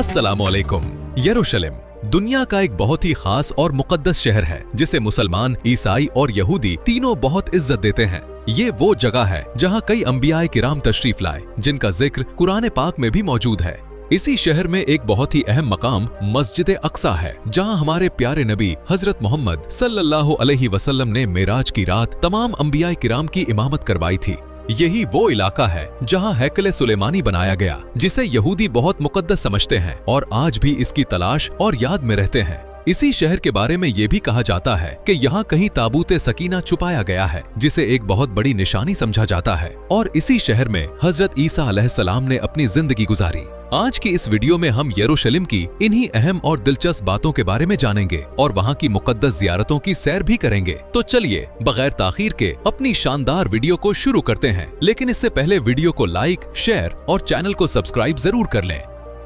अस्सलामुअलैकुम। यरूशलेम दुनिया का एक बहुत ही खास और मुकद्दस शहर है जिसे मुसलमान, ईसाई और यहूदी तीनों बहुत इज्जत देते हैं। ये वो जगह है जहाँ कई अंबियाए किराम तशरीफ लाए, जिनका जिक्र कुरान पाक में भी मौजूद है। इसी शहर में एक बहुत ही अहम मकाम मस्जिद अक्सा है, जहां हमारे प्यारे नबी हजरत मोहम्मद सल्लल्लाहु अलैहि वसल्लम ने मेराज की रात तमाम अंबियाए किराम की इमामत करवाई थी। यही वो इलाका है जहां हैकले सुलेमानी बनाया गया, जिसे यहूदी बहुत मुकद्दस समझते हैं और आज भी इसकी तलाश और याद में रहते हैं। इसी शहर के बारे में ये भी कहा जाता है कि यहाँ कहीं ताबूत सकीना छुपाया गया है, जिसे एक बहुत बड़ी निशानी समझा जाता है, और इसी शहर में हजरत ईसा अलैहिस्सलाम ने अपनी जिंदगी गुजारी। आज की इस वीडियो में हम यरूशलेम की इन्हीं अहम और दिलचस्प बातों के बारे में जानेंगे और वहाँ की मुकद्दस ज़ियारतों की सैर भी करेंगे। तो चलिए बगैर ताखीर के अपनी शानदार वीडियो को शुरू करते हैं, लेकिन इससे पहले वीडियो को लाइक, शेयर और चैनल को सब्सक्राइब जरूर कर लें।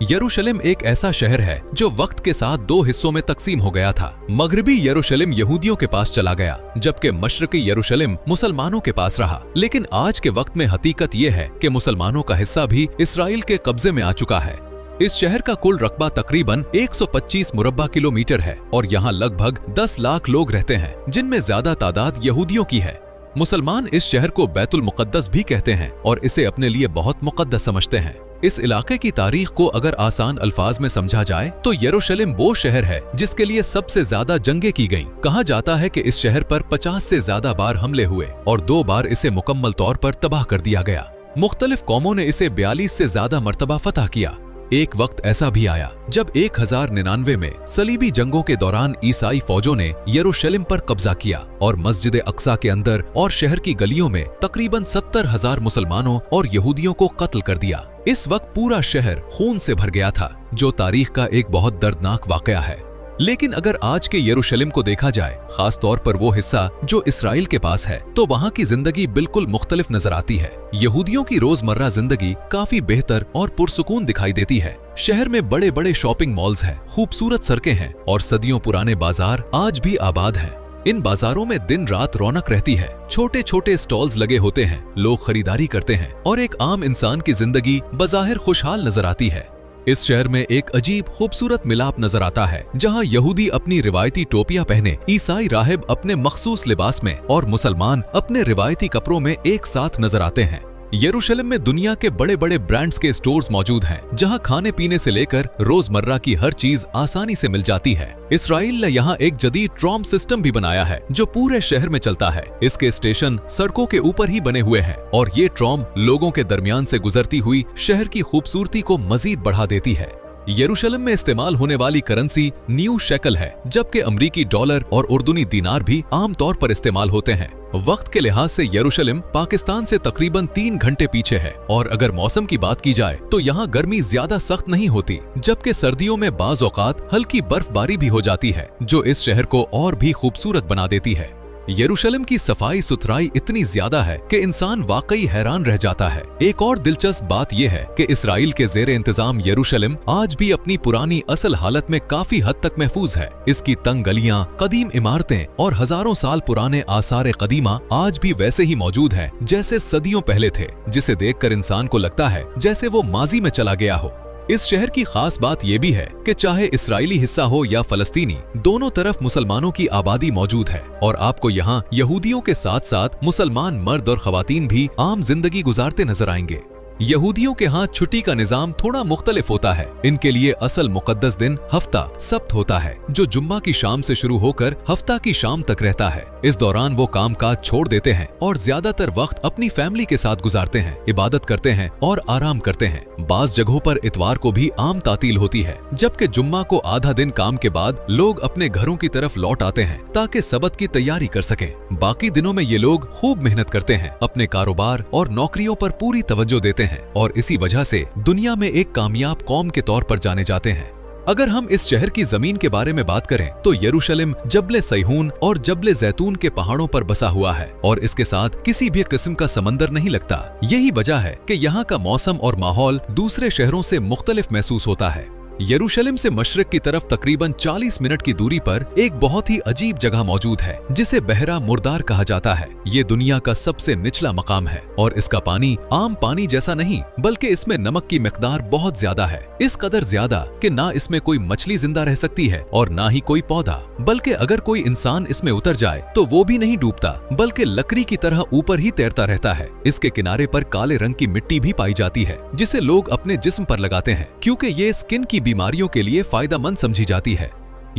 यरूशलेम एक ऐसा शहर है जो वक्त के साथ दो हिस्सों में तकसीम हो गया था। मगरबी यरूशलेम यहूदियों के पास चला गया, जबकि मशरकी यरूशलेम मुसलमानों के पास रहा। लेकिन आज के वक्त में हकीकत ये है कि मुसलमानों का हिस्सा भी इसराइल के कब्जे में आ चुका है। इस शहर का कुल रकबा तकरीबन 125 मुरब्बा किलोमीटर है और यहाँ लगभग 10 लाख लोग रहते हैं, जिनमें ज्यादा तादाद यहूदियों की है। मुसलमान इस शहर को बैतुल मुकद्दस भी कहते हैं और इसे अपने लिए बहुत मुकद्दस समझते हैं। इस इलाके की तारीख को अगर आसान अल्फाज में समझा जाए तो यरूशलेम वो शहर है जिसके लिए सबसे ज्यादा जंगें की गईं। कहा जाता है कि इस शहर पर 50 से ज्यादा बार हमले हुए और 2 बार इसे मुकम्मल तौर पर तबाह कर दिया गया। मुख्तलिफ कौमों ने इसे 42 से ज्यादा मर्तबा फतह किया। एक वक्त ऐसा भी आया जब 1099 में सलीबी जंगों के दौरान ईसाई फौजों ने यरूशलेम पर कब्जा किया और मस्जिद अक्सा के अंदर और शहर की गलियों में तकरीबन 70,000 मुसलमानों और यहूदियों को कत्ल कर दिया। इस वक्त पूरा शहर खून से भर गया था, जो तारीख का एक बहुत दर्दनाक वाकया है। लेकिन अगर आज के यरूशलेम को देखा जाए, खास तौर पर वो हिस्सा जो इसराइल के पास है, तो वहाँ की जिंदगी बिल्कुल मुख्तलिफ नजर आती है। यहूदियों की रोजमर्रा जिंदगी काफी बेहतर और पुरसुकून दिखाई देती है। शहर में बड़े बड़े शॉपिंग मॉल्स हैं, खूबसूरत सड़कें हैं और सदियों पुराने बाजार आज भी आबाद हैं। इन बाजारों में दिन रात रौनक रहती है। छोटे छोटे स्टॉल्स लगे होते हैं, लोग खरीदारी करते हैं और एक आम इंसान की जिंदगी बज़ाहिर खुशहाल नजर आती है। इस शहर में एक अजीब खूबसूरत मिलाप नजर आता है, जहां यहूदी अपनी रिवायती टोपियां पहने, ईसाई राहिब अपने मखसूस लिबास में और मुसलमान अपने रिवायती कपड़ों में एक साथ नजर आते हैं। यरूशलेम में दुनिया के बड़े बड़े ब्रांड्स के स्टोर्स मौजूद हैं, जहां खाने पीने से लेकर रोजमर्रा की हर चीज आसानी से मिल जाती है। इसराइल ने यहाँ एक जदीद ट्रॉम सिस्टम भी बनाया है जो पूरे शहर में चलता है। इसके स्टेशन सड़कों के ऊपर ही बने हुए हैं और ये ट्रॉम लोगों के दरमियान से गुजरती हुई शहर की खूबसूरती को मजीद बढ़ा देती है। यरूशलेम में इस्तेमाल होने वाली करेंसी न्यू शेकल है, जबकि अमरीकी डॉलर और उर्दूनी दीनार भी आम तौर पर इस्तेमाल होते हैं। वक्त के लिहाज से यरूशलेम पाकिस्तान से तकरीबन 3 घंटे पीछे है और अगर मौसम की बात की जाए तो यहाँ गर्मी ज्यादा सख्त नहीं होती, जबकि सर्दियों में बाज़ औक़ात हल्की बर्फबारी भी हो जाती है, जो इस शहर को और भी खूबसूरत बना देती है। यरूशलेम की सफाई सुथराई इतनी ज्यादा है कि इंसान वाकई हैरान रह जाता है। एक और दिलचस्प बात यह है कि इसराइल के ज़ेरे इंतजाम यरूशलेम आज भी अपनी पुरानी असल हालत में काफी हद तक महफूज है। इसकी तंग गलियां, कदीम इमारतें और हजारों साल पुराने आसार कदीमा आज भी वैसे ही मौजूद हैं जैसे सदियों पहले थे, जिसे देखकर इंसान को लगता है जैसे वो माजी में चला गया हो। इस शहर की खास बात यह भी है कि चाहे इसराइली हिस्सा हो या फलस्तीनी, दोनों तरफ मुसलमानों की आबादी मौजूद है और आपको यहाँ यहूदियों के साथ साथ मुसलमान मर्द और खवातीन भी आम जिंदगी गुजारते नजर आएंगे। यहूदियों के यहाँ छुट्टी का निजाम थोड़ा मुख्तलिफ होता है। इनके लिए असल मुकद्दस दिन हफ्ता सब्त होता है, जो जुम्मा की शाम से शुरू होकर हफ्ता की शाम तक रहता है। इस दौरान वो कामकाज छोड़ देते हैं और ज्यादातर वक्त अपनी फैमिली के साथ गुजारते हैं, इबादत करते हैं और आराम करते हैं। बाज़ जगहों पर इतवार को भी आम तातील होती है, जबकि जुम्मा को आधा दिन काम के बाद लोग अपने घरों की तरफ लौट आते हैं ताकि सबत की तैयारी कर सकें। बाकी दिनों में ये लोग खूब मेहनत करते हैं, अपने कारोबार और नौकरियों पर पूरी तवज्जो देते हैं और इसी वजह से दुनिया में एक कामयाब कौम के तौर पर जाने जाते हैं। अगर हम इस शहर की जमीन के बारे में बात करें तो यरूशलेम जबले सैहून और जबले जैतून के पहाड़ों पर बसा हुआ है और इसके साथ किसी भी किस्म का समंदर नहीं लगता। यही वजह है कि यहाँ का मौसम और माहौल दूसरे शहरों से मुख्तलिफ महसूस होता है। यरूशलेम से मशरिक की तरफ तकरीबन 40 मिनट की दूरी पर एक बहुत ही अजीब जगह मौजूद है जिसे बहरा मुर्दार कहा जाता है। ये दुनिया का सबसे निचला मकाम है और इसका पानी आम पानी जैसा नहीं बल्कि इसमें नमक की मिकदार बहुत ज्यादा है। इस कदर ज्यादा कि ना इसमें कोई मछली जिंदा रह सकती है और ना ही कोई पौधा, बल्कि अगर कोई इंसान इसमें उतर जाए तो वो भी नहीं डूबता बल्कि लकड़ी की तरह ऊपर ही तैरता रहता है। इसके किनारे पर काले रंग की मिट्टी भी पाई जाती है जिसे लोग अपने जिस्म पर लगाते हैं क्योंकि ये स्किन की बीमारियों के लिए फायदेमंद समझी जाती है।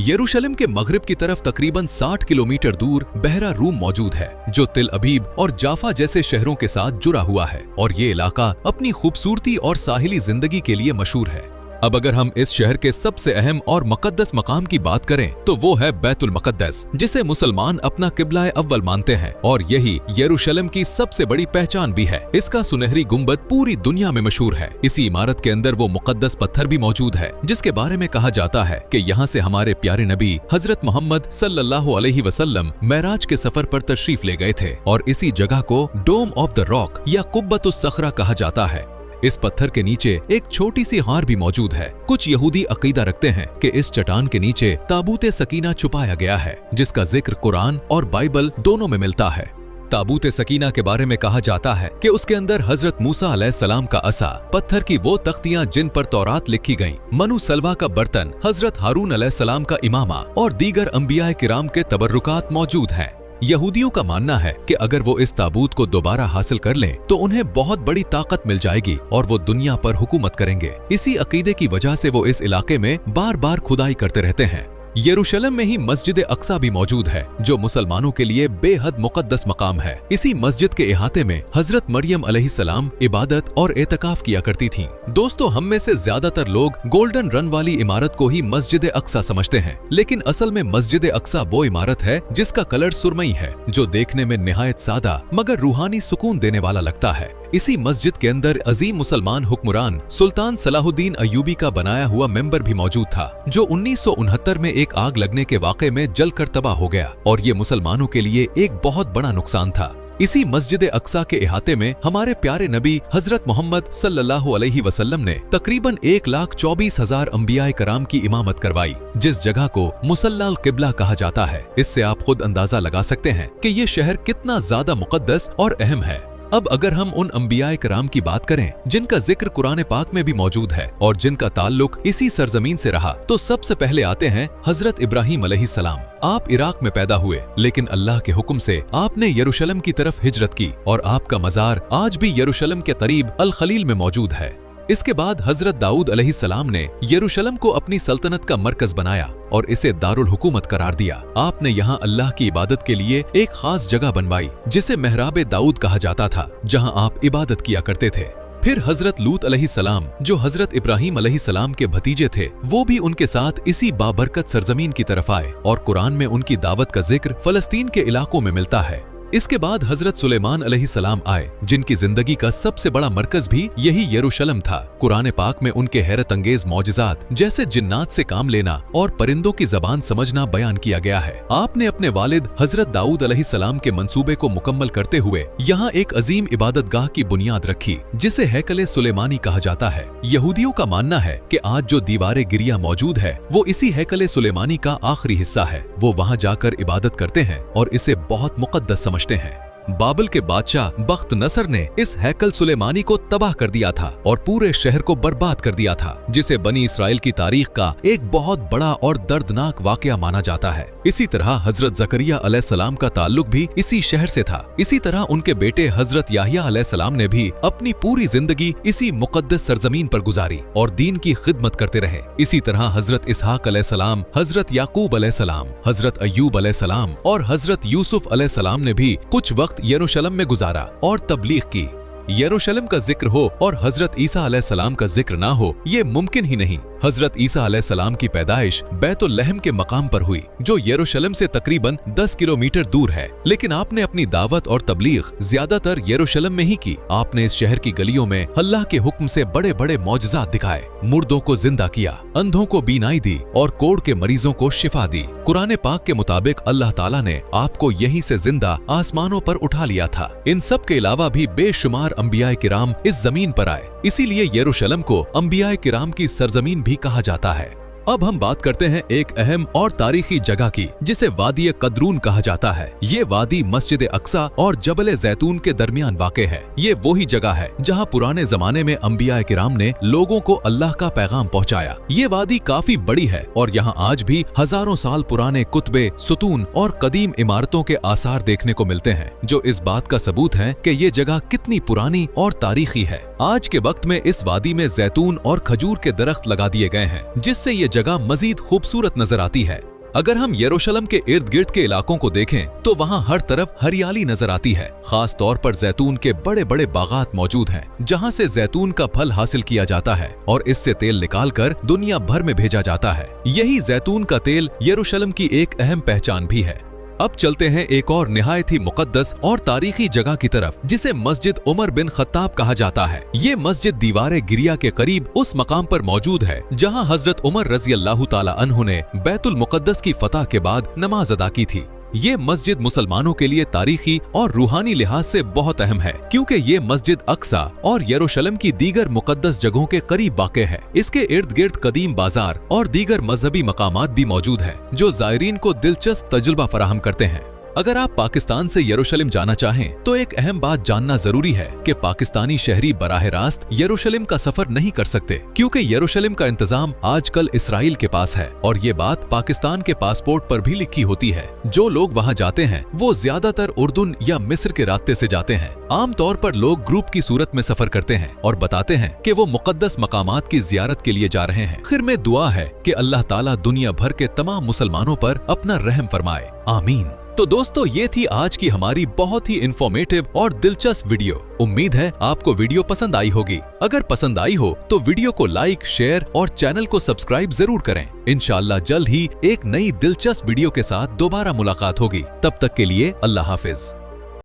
यरूशलेम के मगरिब की तरफ तकरीबन 60 किलोमीटर दूर बहरा रूम मौजूद है जो तिल अबीब और जाफा जैसे शहरों के साथ जुड़ा हुआ है और ये इलाका अपनी खूबसूरती और साहिली जिंदगी के लिए मशहूर है। अब अगर हम इस शहर के सबसे अहम और मुकद्दस मकाम की बात करें तो वो है बैतुल मुकद्दस, जिसे मुसलमान अपना किबला अव्वल मानते हैं और यही यरूशलेम की सबसे बड़ी पहचान भी है। इसका सुनहरी गुंबद पूरी दुनिया में मशहूर है। इसी इमारत के अंदर वो मुकद्दस पत्थर भी मौजूद है जिसके बारे में कहा जाता है कि यहाँ से हमारे प्यारे नबी हजरत मोहम्मद सल्लल्लाहु अलैहि वसल्लम मेराज के सफर पर तशरीफ ले गए थे और इसी जगह को डोम ऑफ द रॉक या कुब्बतुस सखरा कहा जाता है। इस पत्थर के नीचे एक छोटी सी हार भी मौजूद है। कुछ यहूदी अकीदा रखते हैं कि इस चट्टान के नीचे ताबूत सकीना छुपाया गया है जिसका जिक्र कुरान और बाइबल दोनों में मिलता है। ताबूत सकीना के बारे में कहा जाता है कि उसके अंदर हजरत मूसा अलैहिस्सलाम का असा, पत्थर की वो तख्तियां जिन पर तौरात लिखी गईं, मनु सलवा का बर्तन, हजरत हारून अलैहिस्सलाम का इमामा और दीगर अंबिया किराम के तबर्रुकात मौजूद हैं। यहूदियों का मानना है कि अगर वो इस ताबूत को दोबारा हासिल कर लें तो उन्हें बहुत बड़ी ताकत मिल जाएगी और वो दुनिया पर हुकूमत करेंगे। इसी अकीदे की वजह से वो इस इलाके में बार बार खुदाई करते रहते हैं। यरूशलेम में ही मस्जिद अक्सा भी मौजूद है जो मुसलमानों के लिए बेहद मुकद्दस मकाम है। इसी मस्जिद के इहाते में हजरत मरियम अलैहिस्सलाम इबादत और एतकाफ किया करती थीं। दोस्तों, हम में से ज्यादातर लोग गोल्डन रन वाली इमारत को ही मस्जिद अक्सा समझते हैं, लेकिन असल में मस्जिद अक्सा वो इमारत है जिसका कलर सुरमई है जो देखने में निहायत सादा मगर रूहानी सुकून देने वाला लगता है। इसी मस्जिद के अंदर अजीम मुसलमान हुक्मरान सुल्तान सलाहुद्दीन अय्यूबी का बनाया हुआ मेंबर भी मौजूद था जो 1969 में एक आग लगने के वाक़े में जलकर तबाह हो गया और ये मुसलमानों के लिए एक बहुत बड़ा नुकसान था। इसी मस्जिद अक्सा के इहाते में हमारे प्यारे नबी हजरत मोहम्मद सल्लल्लाहु अलैहि वसल्लम ने तकरीबन 1,24,000 अंबिया कराम की इमामत करवाई, जिस जगह को मुसल्लाल किबला कहा जाता है। इससे आप खुद अंदाजा लगा सकते हैं कि ये शहर कितना ज्यादा मुकद्दस और अहम है। अब अगर हम उन अंबिया कराम की बात करें जिनका जिक्र कुरान पाक में भी मौजूद है और जिनका ताल्लुक इसी सरजमीन से रहा, तो सबसे पहले आते हैं हजरत इब्राहीम अलैहिस्सलाम। आप इराक में पैदा हुए, लेकिन अल्लाह के हुक्म से आपने यरूशलेम की तरफ हिजरत की और आपका मजार आज भी यरूशलेम के करीब अल खलील में मौजूद है। इसके बाद हजरत दाऊद अलैहिस्सलाम ने यरूशलेम को अपनी सल्तनत का मरकज बनाया और इसे दारुल हुकूमत करार दिया। आपने यहाँ अल्लाह की इबादत के लिए एक खास जगह बनवाई जिसे महराब दाऊद कहा जाता था, जहाँ आप इबादत किया करते थे। फिर हजरत लूत अलैहिस्सलाम जो हजरत इब्राहीम अलैहिस्सलाम के भतीजे थे, वो भी उनके साथ इसी बाबरकत सरजमीन की तरफ आए और कुरान में उनकी दावत का जिक्र फलस्तीन के इलाकों में मिलता है। इसके बाद हजरत सुलेमान अलैहिस्सलाम आए जिनकी जिंदगी का सबसे बड़ा मरकज भी यही यरूशलेम था। कुरान पाक में उनके हैरत अंगेज मौजिज़ात जैसे जिन्नात से काम लेना और परिंदों की जबान समझना बयान किया गया है। आपने अपने वालिद हजरत दाऊद अलैहिस्सलाम के मंसूबे को मुकम्मल करते हुए यहाँ एक अजीम इबादतगाह की बुनियाद रखी जिसे हैकले सुलेमानी कहा जाता है। यहूदियों का मानना है कि आज जो दीवारे गिरिया मौजूद है वो इसी हैकले सुलेमानी का आखिरी हिस्सा है। वो वहाँ जाकर इबादत करते हैं और इसे बहुत मुकद्दस समझते हैं। बाबल के बादशाह बख्त नसर ने इस हैकल सुलेमानी को तबाह कर दिया था और पूरे शहर को बर्बाद कर दिया था, जिसे बनी इसराइल की तारीख का एक बहुत बड़ा और दर्दनाक वाकया माना जाता है। इसी तरह हजरत जकरिया अलैहिस्सलाम का ताल्लुक भी इसी शहर से था। इसी तरह उनके बेटे हजरत याहिया अलैहिस्सलाम ने भी अपनी पूरी जिंदगी इसी मुकद्दस सरजमीन पर गुजारी और दीन की खिदमत करते रहे। इसी तरह हजरत इसहाक अलैहिस्सलाम, हजरत याकूब अलैहिस्सलाम, हजरत अय्यूब अलैहिस्सलाम और हजरत यूसुफ अलैहिस्सलाम ने भी कुछ वक्त यरूशलेम में गुजारा और तबलीग की। यरूशलेम का जिक्र हो और हजरत ईसा अलैहिस्सलाम का जिक्र ना हो, ये मुमकिन ही नहीं। हजरत ईसा अलैहिस्सलाम की पैदाइश बैतुल लहम के मकाम पर हुई जो यरूशलेम से तकरीबन 10 किलोमीटर दूर है, लेकिन आपने अपनी दावत और तबलीग ज्यादातर यरूशलेम में ही की। आपने इस शहर की गलियों में अल्लाह के हुक्म से बड़े बड़े मौजज़ात दिखाए, मुर्दों को जिंदा किया, अंधों को बीनाई दी और कोढ़ के मरीजों को शिफा दी। कुरान पाक के मुताबिक अल्लाह ताला ने आपको यहीं से जिंदा आसमानों पर उठा लिया था। इन सब के अलावा भी बेशुमार बार अंबियाए किराम इस जमीन पर आए, इसीलिए यरूशलेम को अंबियाए किराम की सरजमीन भी कहा जाता है। अब हम बात करते हैं एक अहम और तारीखी जगह की, जिसे वादी कदरून कहा जाता है। ये वादी मस्जिद अक्सा और जबल जैतून के दरमियान वाक़े है। ये वही जगह है जहां पुराने जमाने में अंबियाए किराम ने लोगों को अल्लाह का पैगाम पहुंचाया। ये वादी काफी बड़ी है और यहाँ आज भी हजारों साल पुराने कुतबे, सुतून और कदीम इमारतों के आसार देखने को मिलते हैं, जो इस बात का सबूत है कि ये जगह कितनी पुरानी और तारीखी है। आज के वक्त में इस वादी में जैतून और खजूर के दरख्त लगा दिए गए हैं, जिससे ये जगह मजीद खूबसूरत नजर आती है। अगर हम यरूशलेम के इर्द गिर्द के इलाकों को देखें तो वहाँ हर तरफ हरियाली नजर आती है। खास तौर पर जैतून के बड़े बड़े बागात मौजूद हैं, जहाँ से जैतून का फल हासिल किया जाता है और इससे तेल निकालकर दुनिया भर में भेजा जाता है। यही जैतून का तेल यरूशलेम की एक अहम पहचान भी है। अब चलते हैं एक और निहायत ही मुकद्दस और तारीखी जगह की तरफ, जिसे मस्जिद उमर बिन खत्ताब कहा जाता है। ये मस्जिद दीवारे गिरिया के करीब उस मकाम पर मौजूद है जहां हजरत उमर रज़ी अल्लाह ताला अन्हु ने बैतुल मुकद्दस की फतह के बाद नमाज अदा की थी। ये मस्जिद मुसलमानों के लिए तारीखी और रूहानी लिहाज से बहुत अहम है, क्योंकि ये मस्जिद अक्सा और यरूशलेम की दीगर मुकद्दस जगहों के करीब वाक़े है। इसके इर्द गिर्द कदीम बाजार और दीगर मजहबी मकामात भी मौजूद हैं, जो ज़ायरीन को दिलचस्प तजुर्बा फराहम करते हैं। अगर आप पाकिस्तान से यरूशलेम जाना चाहें तो एक अहम बात जानना जरूरी है कि पाकिस्तानी शहरी बराह रास्त यरूशलेम का सफर नहीं कर सकते, क्योंकि यरूशलेम का इंतजाम आजकल इसराइल के पास है और ये बात पाकिस्तान के पासपोर्ट पर भी लिखी होती है। जो लोग वहाँ जाते हैं वो ज्यादातर उर्दून या मिस्र के रास्ते से जाते हैं। आमतौर पर लोग ग्रुप की सूरत में सफर करते हैं और बताते हैं कि वो मुकद्दस मकामात की जियारत के लिए जा रहे हैं। आखिर में दुआ है कि अल्लाह ताला दुनिया भर के तमाम मुसलमानों पर अपना रहम फरमाए, आमीन। तो दोस्तों, ये थी आज की हमारी बहुत ही इंफॉर्मेटिव और दिलचस्प वीडियो। उम्मीद है आपको वीडियो पसंद आई होगी। अगर पसंद आई हो तो वीडियो को लाइक, शेयर और चैनल को सब्सक्राइब जरूर करें। इंशाअल्लाह जल्द ही एक नई दिलचस्प वीडियो के साथ दोबारा मुलाकात होगी। तब तक के लिए अल्लाह हाफिज।